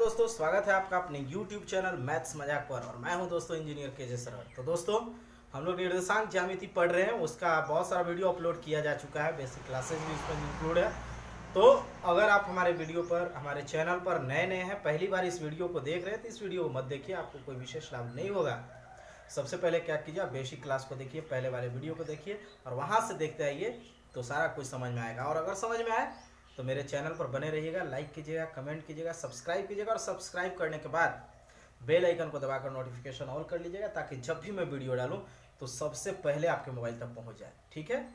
दोस्तों, स्वागत है आपका अपने YouTube चैनल मैथ्स मजाक पर। और मैं हूं दोस्तों इंजीनियर के सर। तो दोस्तों, हम लोग निर्देशांक ज्यामिति पढ़ रहे हैं। उसका बहुत सारा वीडियो अपलोड किया जा चुका है, बेसिक क्लासेस भी उसमें इंक्लूड है। तो अगर आप हमारे वीडियो पर, हमारे चैनल पर नए हैं, पहली बार इस वीडियो को देख रहे हैं, तो इस वीडियो को मत देखिए, आपको कोई विशेष लाभ नहीं होगा। सबसे पहले क्या कीजिए, बेसिक क्लास को देखिए, पहले वाले वीडियो को देखिए और वहाँ से देखते आइए तो सारा कुछ समझ में आएगा। और अगर समझ में आए तो मेरे चैनल पर बने रहिएगा, लाइक कीजिएगा, कमेंट कीजिएगा, सब्सक्राइब कीजिएगा। और सब्सक्राइब करने के बाद बेल आइकन को दबाकर नोटिफिकेशन ऑल कर लीजिएगा, ताकि जब भी मैं वीडियो डालूं तो सबसे पहले आपके मोबाइल तक पहुंच जाए। ठीक है,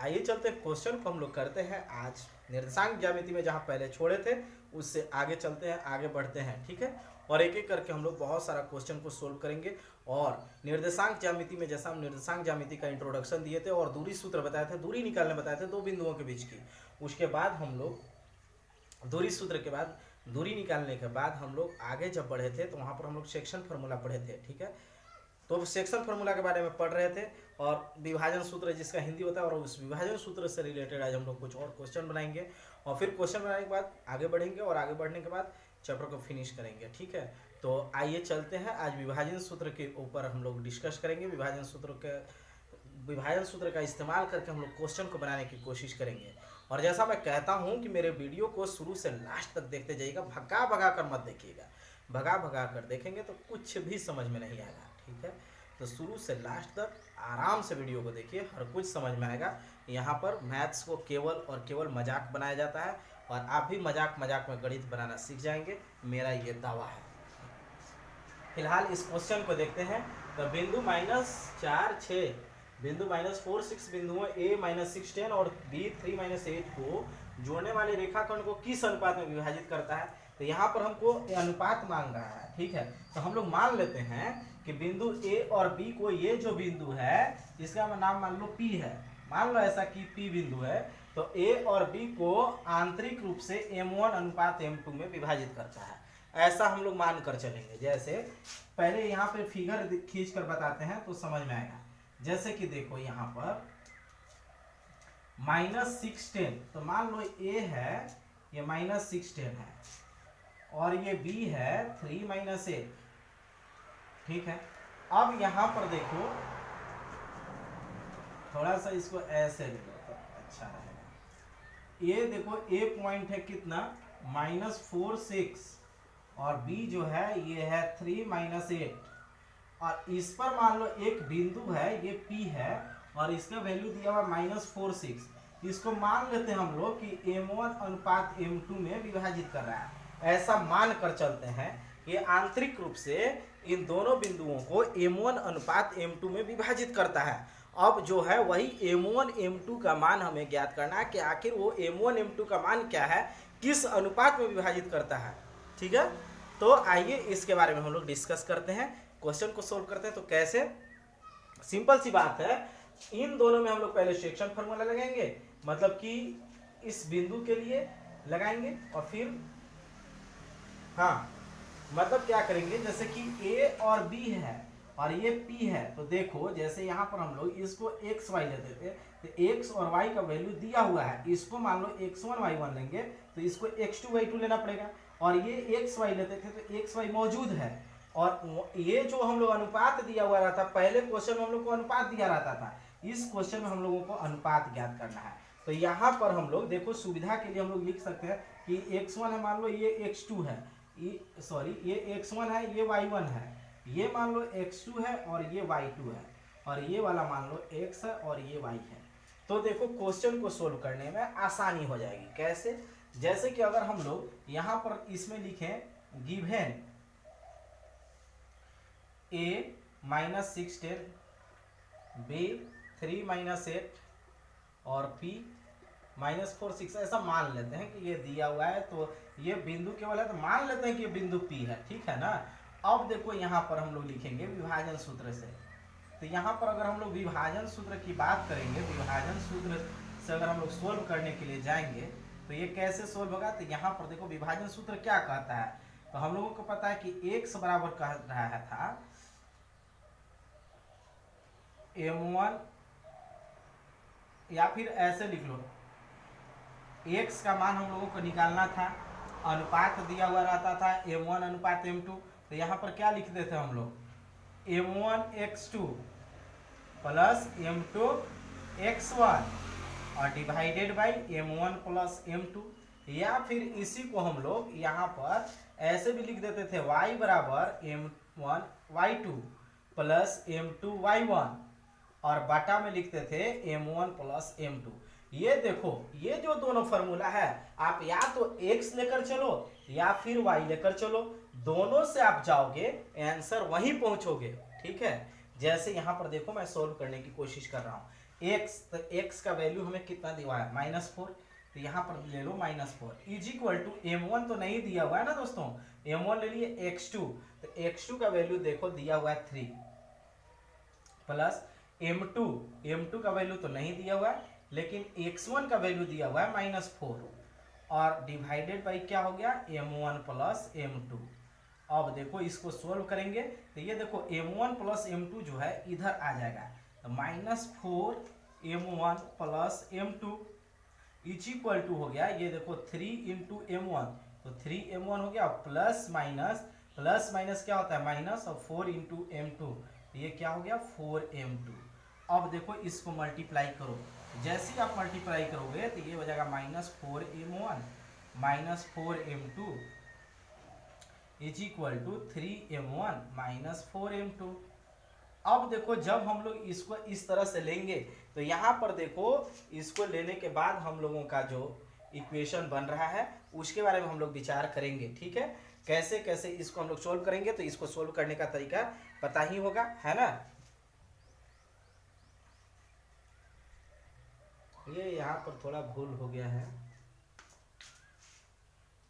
आइए चलते हैं क्वेश्चन को हम लोग करते हैं आज निर्देशांक ज्यामिति में। जहां पहले छोड़े थे उससे आगे चलते हैं, आगे बढ़ते हैं। ठीक है, और एक एक करके हम लोग बहुत सारा क्वेश्चन को सोल्व करेंगे। और निर्देशांक ज्यामिति में जैसा हम निर्देशांक ज्यामिति का इंट्रोडक्शन दिए थे और दूरी सूत्र बताए थे, दूरी निकालने बताए थे दो बिंदुओं के बीच की। उसके बाद हम लोग दूरी सूत्र के बाद, दूरी निकालने के बाद हम लोग आगे जब बढ़े थे तो वहाँ पर हम लोग सेक्शन फार्मूला पढ़े थे। ठीक है, तो सेक्शन फार्मूला के बारे में पढ़ रहे थे और विभाजन सूत्र जिसका हिंदी होता है, और उस विभाजन सूत्र से रिलेटेड आज हम लोग कुछ और क्वेश्चन बनाएंगे। और फिर क्वेश्चन बनाने के बाद आगे बढ़ेंगे और आगे बढ़ने के बाद चैप्टर को फिनिश करेंगे। ठीक है, तो आइए चलते हैं। आज विभाजन सूत्र के ऊपर हम लोग डिस्कस करेंगे। विभाजन सूत्र का इस्तेमाल करके हम लोग क्वेश्चन को बनाने की कोशिश करेंगे। और जैसा मैं कहता हूं कि मेरे वीडियो को शुरू से लास्ट तक देखते जाइएगा, भगा भगा कर मत देखिएगा। भगा भगा कर देखेंगे तो कुछ भी समझ में नहीं आएगा। ठीक है, तो शुरू से लास्ट तक आराम से वीडियो को देखिए, हर कुछ समझ में आएगा। यहाँ पर मैथ्स को केवल और केवल मजाक बनाया जाता है, और आप भी मजाक मजाक में गणित बनाना सीख जाएंगे, मेरा ये दावा है। फिलहाल इस क्वेश्चन को देखते हैं। तो बिंदु -4, 6 बिंदु -4, 6 बिंदुओं A -6, 10 और B 3 -8 को जोड़ने वाले रेखाखंड को किस अनुपात में विभाजित करता है। तो यहाँ पर हमको अनुपात मांग रहा है। ठीक है, तो हम लोग मान लेते हैं कि बिंदु A और B को, ये जो बिंदु है इसका नाम मान लो P है, मान लो ऐसा कि P बिंदु है, तो A और B को आंतरिक रूप से M1 अनुपात M2 में विभाजित करता है। ऐसा हम लोग मान कर चलेंगे। जैसे पहले यहाँ पे फिगर खींच कर बताते हैं तो समझ में आएगा। जैसे कि देखो यहाँ पर -6, 10, तो मान लो A है, ये -6, 10 है, और ये B है 3 - 8। ठीक है, अब यहाँ पर देखो, थोड़ा सा इसको ऐसे ले लो तो अच्छा रहेगा। ये देखो A पॉइंट है कितना, -4, 6, और B जो है ये है 3 - 8। और इस पर मान लो एक बिंदु है, ये P है, और इसका वैल्यू दिया हुआ -4, 6। इसको मान लेते हैं हम लोग कि M1 अनुपात M2 में विभाजित कर रहा है। ऐसा मान कर चलते हैं कि आंतरिक रूप से इन दोनों बिंदुओं को M1 अनुपात M2 में विभाजित करता है। अब जो है वही M1 M2 का मान हमें ज्ञात करना है कि आखिर वो M1 M2 का मान क्या है, किस अनुपात में विभाजित करता है। ठीक है, तो आइए इसके बारे में हम लोग डिस्कस करते हैं, क्वेश्चन को सोल्व करते हैं। तो कैसे, सिंपल सी बात है, इन दोनों में हम लोग पहले सेक्शन फार्मूला लगाएंगे, मतलब कि इस बिंदु के लिए लगाएंगे, और फिर मतलब क्या करेंगे, जैसे कि A और B है और ये P है, तो देखो जैसे यहाँ पर हम लोग इसको x y लेते थे, तो x और y का वैल्यू दिया हुआ है, इसको मान लो x1 y1 लेंगे तो इसको x2 y2 लेना पड़ेगा। और ये x y लेते थे तो x y मौजूद है, और ये जो हम लोग अनुपात दिया हुआ रहता, पहले क्वेश्चन में हम लोग को अनुपात दिया रहता था, इस क्वेश्चन में हम लोगों को अनुपात ज्ञात करना है। तो यहाँ पर हम लोग देखो, सुविधा के लिए हम लोग लिख सकते हैं कि x1 है, मान लो ये x2 है, ये x1 है, ये y1 है, ये मान लो x2 है और ये y2 है, और ये वाला मान लो x है और ये y है। तो देखो क्वेश्चन को सोल्व करने में आसानी हो जाएगी। कैसे, जैसे कि अगर हम लोग यहाँ पर इसमें लिखें गिवन A -6, 10, B 3 - 8 और P -4, 6, ऐसा मान लेते हैं कि ये दिया हुआ है, तो ये बिंदु केवल है, तो मान लेते हैं कि ये बिंदु P है। ठीक है ना, अब देखो यहाँ पर हम लोग लिखेंगे विभाजन सूत्र से। तो यहाँ पर अगर हम लोग विभाजन सूत्र की बात करेंगे, विभाजन सूत्र से अगर हम लोग सोल्व करने के लिए जाएंगे तो ये कैसे सोल्व होगा। तो यहाँ पर देखो विभाजन सूत्र क्या कहता है, तो हम लोगों को पता है कि x बराबर कह रहा है था M1, या फिर ऐसे लिख लो, x का मान हम लोगों को निकालना था अनुपात दिया हुआ रहता था m1 अनुपात m2, तो यहाँ पर क्या लिखते थे हम लोग, m1x2 प्लस m2 x1 और divided by m1 plus m2, या फिर इसी को हम लोग यहाँ पर ऐसे भी लिख देते थे y बराबर m1 y2 plus m2 y1 और बटा में लिखते थे m1 प्लस m2। ये देखो ये जो दोनों फॉर्मूला है आप या तो x लेकर चलो या फिर y लेकर चलो, दोनों से आप जाओगे आंसर वहीं पहुंचोगे। ठीक है, जैसे यहाँ पर देखो मैं सोल्व करने की कोशिश कर रहा हूँ। x, तो x का वैल्यू हमें कितना दिया है -4, तो यहाँ पर ले लो -4 इज इक्वल टू m1 तो नहीं दिया हुआ है ना दोस्तों, m1 ले लिए x2, तो x2 का वैल्यू देखो दिया हुआ है 3 प्लस m2 का वैल्यू तो नहीं दिया हुआ है लेकिन x1 का वैल्यू दिया हुआ है -4 और डिवाइडेड बाई क्या हो गया m1 प्लस m2। अब देखो इसको सोल्व करेंगे तो ये देखो m1 प्लस m2 जो है इधर आ जाएगा, तो -4 m1 plus m2 is equal to हो गया, ये देखो 3 इंटू m1, तो 3m1 हो गया प्लस माइनस क्या होता है माइनस, और 4 इंटू m2, तो ये क्या हो गया 4m2। अब देखो इसको मल्टीप्लाई करो, जैसे ही आप मल्टीप्लाई करोगे तो ये हो जाएगा -4m1 -4m2 is equal to 3m1 -4m2। अब देखो जब हम लोग इसको इस तरह से लेंगे तो यहाँ पर देखो इसको लेने के बाद हम लोगों का जो इक्वेशन बन रहा है उसके बारे में हम लोग विचार करेंगे। ठीक है, कैसे कैसे इसको हम लोग सोल्व करेंगे, तो इसको सोल्व करने का तरीका पता ही होगा, है ना। ये यहाँ पर थोड़ा भूल हो गया है,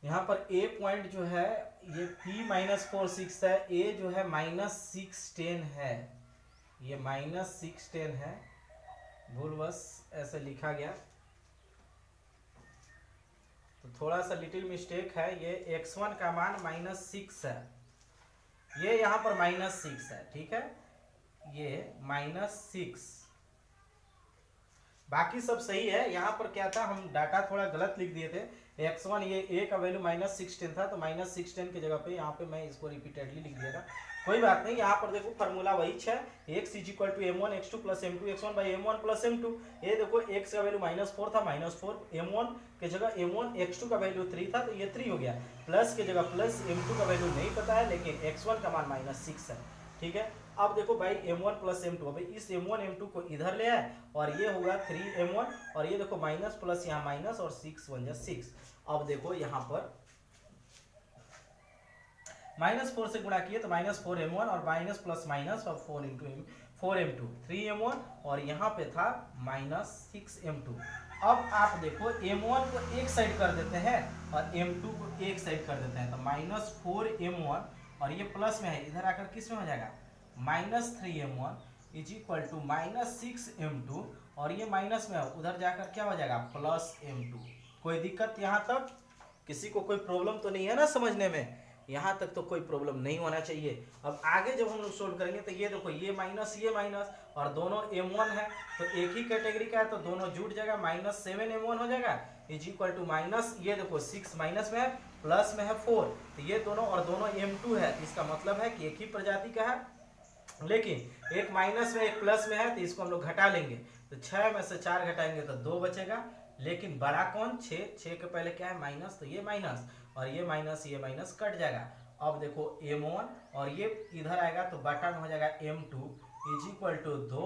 यहाँ पर a पॉइंट जो है ये p-4 है, a जो है -610 है, ये -610 है, भूल बस ऐसे लिखा गया, तो थोड़ा सा लिटिल मिस्टेक है। ये x1 का मान -6 है, ये यहाँ पर -6 है। ठीक है, ये -6, बाकी सब सही है। यहाँ पर क्या था, हम डाटा थोड़ा गलत लिख दिए थे, x1 ये a का वैल्यू -610 था, तो -610 की जगह पे यहाँ पे मैं इसको रिपीटेडली लिख दिया था, कोई बात नहीं। यहाँ पर देखो फार्मूला वही है, x is equal to m1 x2 plus m2 x1 by m1 plus m2। ये देखो x का वैल्यू -4 था, -4 m1 के जगह m1 x2 का वैल्यू 3 था, तो ये 3 हो गया, प्लस के जगह प्लस m2 का वैल्यू नहीं पता है लेकिन x1 का मान -6 है। ठीक है, अब देखो भाई m1 प्लस m2, अभी इस m1 m2 को इधर ले आए और ये होगा 3m1 और ये देखो माइनस प्लस यहाँ माइनस और 6 बन जाए 6। अब देखो यहाँ पर -4 से गुणा किए तो -4m1 और माइनस प्लस माइनस और 4m2 3m1 और यहाँ पे था -6m2। अब आप देखो m1 को एक साइड कर देते हैं और m2 को एक साइड कर देते हैं, तो -4m1 और ये प्लस में है, इधर आकर किस में हो जाएगा -3m1 is equal to -6m2 और ये माइनस में है, उधर जाकर क्या हो जाएगा +m2। कोई दिक्कत यहाँ तक, किसी को कोई प्रॉब्लम तो नहीं है ना समझने में, यहाँ तक तो कोई प्रॉब्लम नहीं होना चाहिए। अब आगे जब हम लोग सोल्व करेंगे तो ये देखो ये माइनस और दोनों m1 है तो एक ही कैटेगरी का है, तो दोनों जुड़ जाएगा, -7m1 हो जाएगा इज इक्वल टू माइनस, ये देखो 6 माइनस में है प्लस में है 4, तो ये दोनों और दोनों m2 है, इसका मतलब है कि एक ही प्रजाति का है, लेकिन एक माइनस में एक प्लस में है, तो इसको हम लोग घटा लेंगे, तो 6 में से 4 घटाएंगे तो 2 बचेगा, लेकिन बड़ा कौन 6 के पहले क्या है माइनस, तो ये माइनस और ये माइनस कट जाएगा। अब देखो m1 और ये इधर आएगा तो बटा में हो जाएगा m2 इज इक्वल टू 2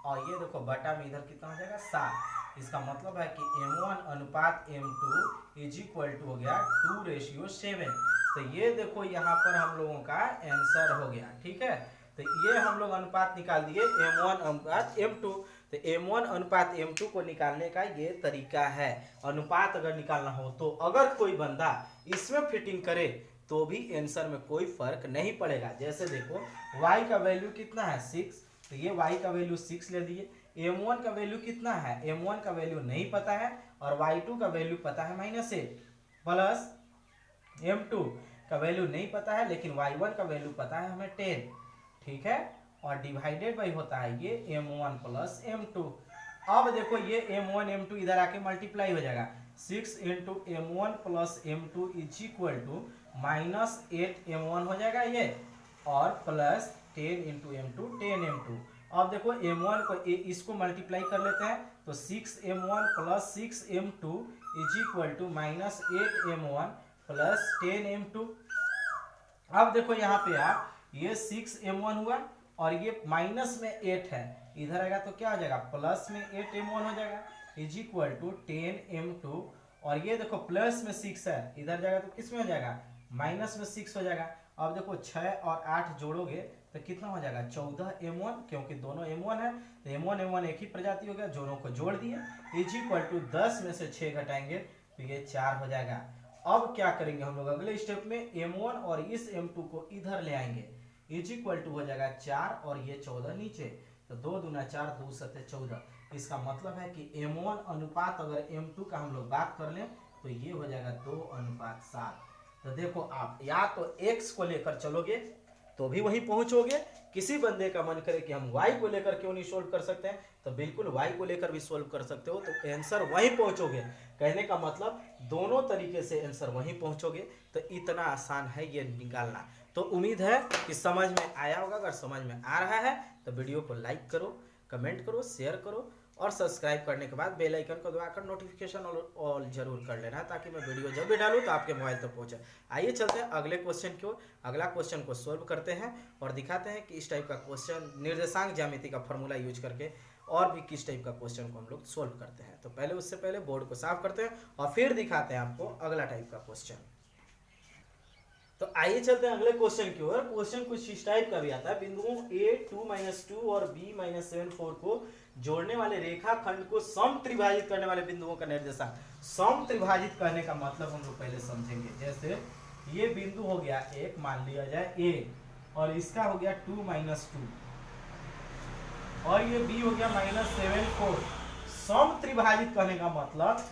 और ये देखो बटा में इधर कितना हो जाएगा 7। इसका मतलब है कि m1 अनुपात m2 इज इक्वल टू हो गया 2:7। तो ये देखो यहाँ पर हम लोगों का आंसर हो गया। ठीक है, तो ये हम लोग अनुपात निकाल दिए m1 अनुपात m2। तो m1 अनुपात m2 को निकालने का ये तरीका है। अनुपात अगर निकालना हो तो अगर कोई बंदा इसमें फिटिंग करे तो भी आंसर में कोई फर्क नहीं पड़ेगा। जैसे देखो y का वैल्यू कितना है 6, तो ये y का वैल्यू 6 ले दिए। m1 का वैल्यू कितना है, m1 का वैल्यू नहीं पता है और y2 का वैल्यू पता है -8 प्लस m2 का वैल्यू नहीं पता है लेकिन y1 का वैल्यू पता है हमें 10। ठीक है, और डिवाइडेड बाई होता है ये m1 प्लस m2। अब देखो ये m1 m2 इधर आके मल्टीप्लाई हो जाएगा, 6 into m1 plus m2 is equal to -8m1 हो जाएगा ये, और प्लस 10 इंटू m2 10m2। अब देखो m1 को इसको मल्टीप्लाई कर लेते हैं, तो 6m1 plus 6m2 is equal to -8m1 plus 10m2। अब देखो यहाँ पे आप ये 6m1 हुआ और ये माइनस में 8 है, इधर आएगा तो क्या हो जाएगा प्लस में 8m1 हो जाएगा इज इक्वल टू 10m2, और ये देखो प्लस में 6 है, इधर जाएगा तो किस में हो जाएगा माइनस में 6 हो जाएगा। अब देखो 6 और 8 जोड़ोगे तो कितना हो जाएगा 14m1, क्योंकि दोनों m1 है तो m1 एक ही प्रजाति हो गया, दोनों को जोड़ दिए इज इक्वल टू 10 में से 6 घटाएंगे तो ये 4 हो जाएगा। अब क्या करेंगे हम लोग अगले स्टेप में m1 और इस m2 को इधर ले आएंगे इज इक्वल टू हो जाएगा 4 और ये 14 नीचे, तो 2 दूना 4 2 सत्ते 14। इसका मतलब है कि m1 अनुपात अगर m2 का हम लोग बात कर लें तो ये हो जाएगा 2:7। तो देखो आप या तो x को लेकर चलोगे तो भी वहीं पहुंचोगे, किसी बंदे का मन करे कि हम y को लेकर क्यों नहीं सोल्व कर सकते हैं तो बिल्कुल y को लेकर भी सोल्व कर सकते हो, तो आंसर वहीं पहुंचोगे। कहने का मतलब दोनों तरीके से आंसर वहीं पहुंचोगे, तो इतना आसान है ये निकालना। तो उम्मीद है कि समझ में आया होगा। अगर समझ में आ रहा है तो वीडियो को लाइक करो, कमेंट करो, शेयर करो, और सब्सक्राइब करने के बाद बेल आइकन को दबाकर नोटिफिकेशन ऑल जरूर कर लेना, ताकि मैं वीडियो जब भी डालूं तो आपके मोबाइल तक पहुंचे। आइए चलते हैं अगले क्वेश्चन की ओर। अगला क्वेश्चन को सोल्व करते हैं और दिखाते हैं कि इस टाइप का क्वेश्चन निर्देशांक ज्यामिति का फॉर्मूला यूज करके और भी किस टाइप का क्वेश्चन को हम लोग सोल्व करते हैं। तो पहले उससे पहले बोर्ड को साफ करते हैं और फिर दिखाते हैं आपको अगला टाइप का क्वेश्चन। तो आइए चलते हैं अगले क्वेश्चन की ओर। क्वेश्चन कुछ इस टाइप का भी आता है, बिंदुओं a2 -2 और b-7 को जोड़ने वाले रेखाखंड को सम त्रिभाजित करने वाले बिंदुओं का निर्देशांक। सम त्रिभाजित करने का मतलब हम लोग पहले समझेंगे। जैसे ये बिंदु हो गया एक, मान लिया जाए a, और इसका हो गया 2 -2, और ये b हो गया -7 4। सम त्रिभाजित करने का मतलब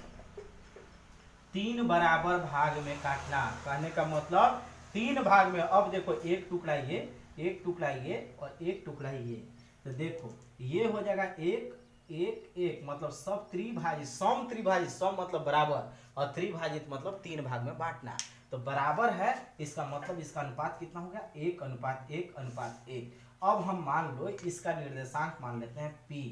3 बराबर भाग में काटना। कहने का मतलब 3 भाग में। अब देखो एक टुकड़ा ये, एक टुकड़ा ये और एक टुकड़ा ये, तो देखो ये हो जाएगा 1 1 1, मतलब सब त्रिभाजित। सम त्रिभाजित, सम मतलब बराबर और त्रिभाजित मतलब 3 भाग में बांटना। तो बराबर है, इसका मतलब इसका अनुपात कितना हो गया 1:1:1। अब हम मान लो इसका निर्देशांक मान लेते हैं p,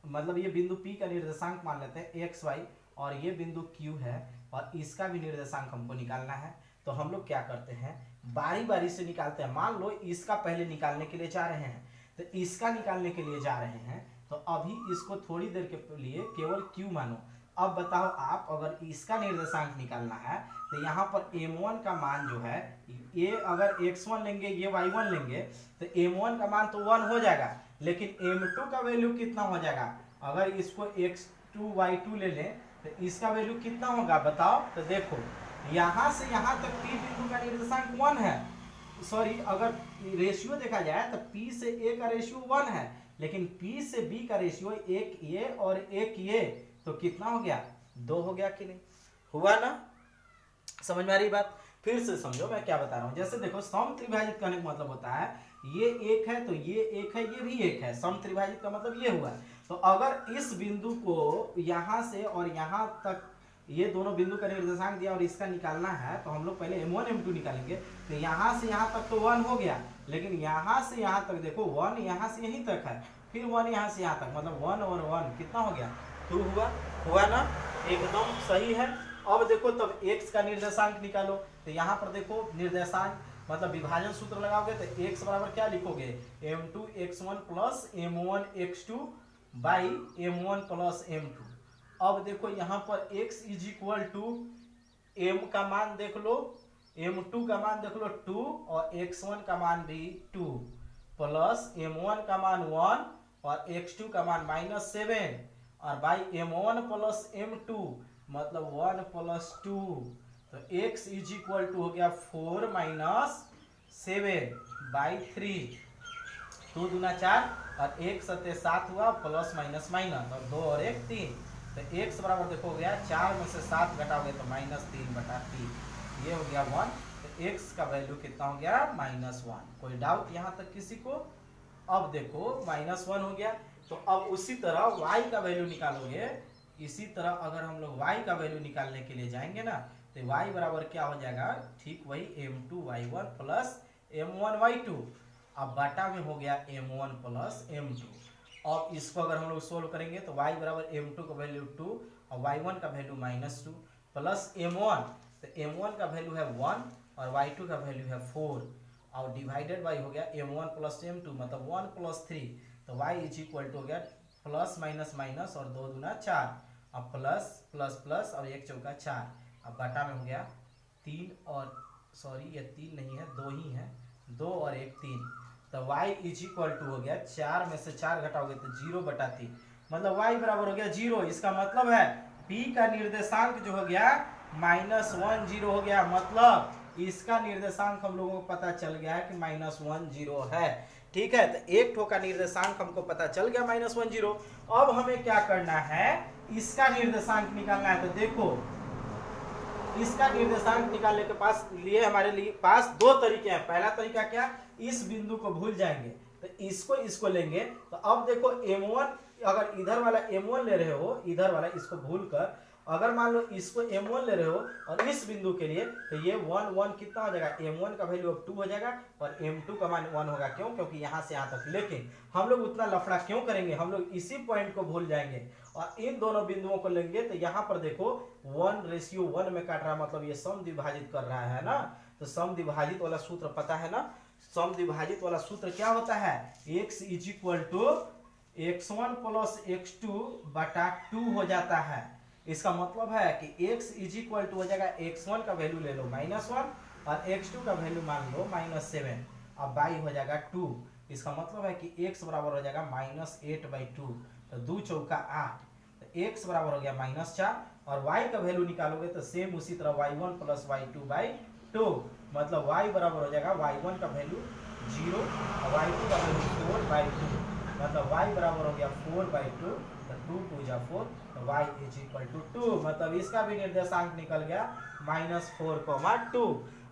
मतलब ये बिंदु p का निर्देशांक मान लेते हैं xy, और ये बिंदु q है और इसका भी निर्देशांक हमको निकालना है। तो हम लोग क्या करते हैं बारी बारी से निकालते हैं। मान लो इसका पहले निकालने के लिए जा रहे हैं, तो इसका निकालने के लिए जा रहे हैं, तो अभी इसको थोड़ी देर के लिए केवल q मानो। अब बताओ आप अगर इसका निर्देशांक निकालना है तो यहाँ पर m1 का मान जो है, ये अगर x1 लेंगे ये y1 लेंगे तो m1 का मान तो 1 हो जाएगा, लेकिन m2 का वैल्यू कितना हो जाएगा। अगर इसको x2 y2 ले लें तो इसका वैल्यू कितना होगा बताओ। तो देखो यहाँ से यहाँ तक p बिंदु का निर्देशांक 1 है, सॉरी अगर रेशियो देखा जाए तो p से a का रेशियो 1 है, लेकिन p से b का रेशियो 1 ये और 1 ये, तो कितना हो गया 2 हो गया कि नहीं हुआ ना। समझ में आ रही बात। फिर से समझो मैं क्या बता रहा हूँ। जैसे देखो सम त्रिभाजित करने का मतलब होता है ये 1 है तो ये 1 है, ये भी 1 है। सम त्रिभाजित का मतलब ये हुआ। तो अगर इस बिंदु को यहाँ से और यहाँ तक ये दोनों बिंदु का निर्देशांक दिया और इसका निकालना है, तो हम लोग पहले m1 m2 निकालेंगे। तो यहाँ से यहाँ तक तो 1 हो गया, लेकिन यहाँ से यहाँ तक देखो 1 यहाँ से यहीं तक है, फिर 1 यहाँ से यहाँ तक, मतलब 1 और 1 कितना हो गया 2 हुआ ना, एकदम सही है। अब देखो तब x का निर्देशांक निकालो। तो यहाँ पर देखो निर्देशांक मतलब विभाजन सूत्र लगाओगे तो x बराबर क्या लिखोगे m2 x1 plus m1 x2 by m1 plus m2। अब देखो यहाँ पर x is equal to m का मान देख लो, m2 का मान देख लो 2 और x1 का मान भी 2 प्लस m1 का मान 1 और x2 का मान -7 और बाई m1 प्लस m2 मतलब 1 प्लस 2। तो x इज इक्वल टू हो गया 4 - 7 बाई 3, 2 दूना 4 और 1 सत्ते 7 हुआ, प्लस माइनस माइनस और 2 और 1 3। तो x बराबर देखो हो गया 4 में से 7 घटाओगे तो -3/3, ये हो गया 1। तो x का वैल्यू कितना हो गया -1। कोई डाउट यहाँ तक किसी को। अब देखो -1 हो गया, तो अब उसी तरह y का वैल्यू निकालोगे इसी तरह अगर हम लोग y का वैल्यू निकालने के लिए जाएंगे ना, तो y बराबर क्या हो जाएगा, ठीक वही m2y1 प्लस m1y2, अब बाटा में हो गया m1 प्लस m2। अब इसको अगर हम लोग सोल्व करेंगे तो y बराबर m2 का वैल्यू 2 और y1 का वैल्यू -2 प्लस m1, तो m1 का वैल्यू है 1 और y2 का वैल्यू है 4 और डिवाइडेड बाई हो गया m1 प्लस m2 मतलब 1 प्लस 3, तो y इज इक्वल टू हो गया प्लस माइनस माइनस और 2 दूना 4, अब प्लस प्लस प्लस और 1 चौका 4, अब बाटा में हो गया 3 और सॉरी ये 3 नहीं है 2 ही है, 2 और 1 3, तो y इज इक्वल टू हो गया 4 में से 4 घटाओगे तो 0/3, मतलब y बराबर हो गया 0। इसका मतलब है p का निर्देशांक जो हो गया -10 हो गया, मतलब इसका निर्देशांक हम लोगों को पता चल गया है कि -10 है। ठीक है, तो एक ठो का निर्देशांक हमको पता चल गया -10। अब हमें क्या करना है, इसका निर्देशांक निकालना है। तो देखो इसका निर्देशांक निकालने के लिए हमारे लिए पास दो तरीके हैं। पहला तरीका क्या, इस बिंदु को भूल जाएंगे तो इसको लेंगे। तो अब देखो m1 अगर इधर वाला m1 ले रहे हो, इधर वाला इसको भूल कर अगर मान लो इसको m1 ले रहे हो और इस बिंदु के लिए, तो ये 1 1 कितना हो जाएगा, m1 का वैल्यू अब 2 हो जाएगा और m2 का मान 1 होगा। क्यों, क्योंकि यहाँ से यहाँ तक। लेकिन हम लोग उतना लफड़ा क्यों करेंगे, हम लोग इसी पॉइंट को भूल जाएंगे और इन दोनों बिंदुओं को लेंगे। तो यहाँ पर देखो 1:1 में काट रहा, मतलब ये समद्विभाजित कर रहा है ना। तो समद्विभाजित वाला सूत्र पता है ना, समद्विभाजित वाला सूत्र क्या होता है, x is equal to x1 plus x2 बटा 2 हो जाता है। इसका मतलब है कि x इज इक्वल टू हो जाएगा x1 का वैल्यू ले लो -1 और x2 का वैल्यू मान लो -7, अब y हो जाएगा 2। इसका मतलब है कि x बराबर हो जाएगा -8/2, तो 2 चौका 8, तो x बराबर हो गया -4 और y का वैल्यू निकालोगे तो सेम उसी तरह y1 प्लस y2/2, मतलब y बराबर हो जाएगा y1 का वैल्यू 0 और y2 का वैल्यू 4/2, मतलब y बराबर हो गया 4/2, तो 2 2 जा 4, तो y इज इक्वल टू 2, मतलब इसका भी निर्देशांक निकल गया -4,2।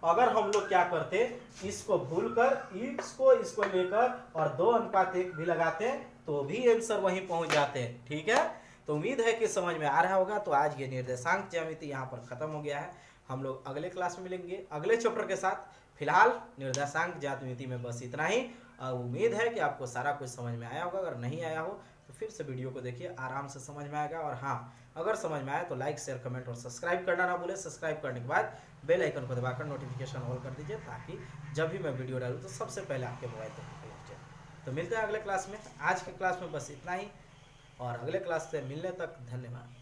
अगर हम लोग क्या करते, इसको भूलकर इसको लेकर और 2:1 भी लगाते तो भी आंसर वहीं पहुंच जाते हैं। ठीक है, तो उम्मीद है कि समझ में आ रहा होगा। तो आज ये निर्देशांक ज्यामिति यहाँ पर खत्म हो गया है। हम लोग अगले क्लास में मिलेंगे अगले चैप्टर के साथ। फिलहाल निर्देशांक ज्यामिति में बस इतना ही। उम्मीद है कि आपको सारा कुछ समझ में आया होगा। अगर नहीं आया हो तो फिर से वीडियो को देखिए, आराम से समझ में आएगा। और हाँ, अगर समझ में आए तो लाइक शेयर कमेंट और सब्सक्राइब करना ना भूले। सब्सक्राइब करने के बाद बेल आइकन को दबाकर नोटिफिकेशन ऑल कर दीजिए, ताकि जब भी मैं वीडियो डालूँ तो सबसे पहले आपके मोबाइल तक पहुँच जाए। तो मिलते हैं अगले क्लास में। आज के क्लास में बस इतना ही और अगले क्लास से मिलने तक धन्यवाद।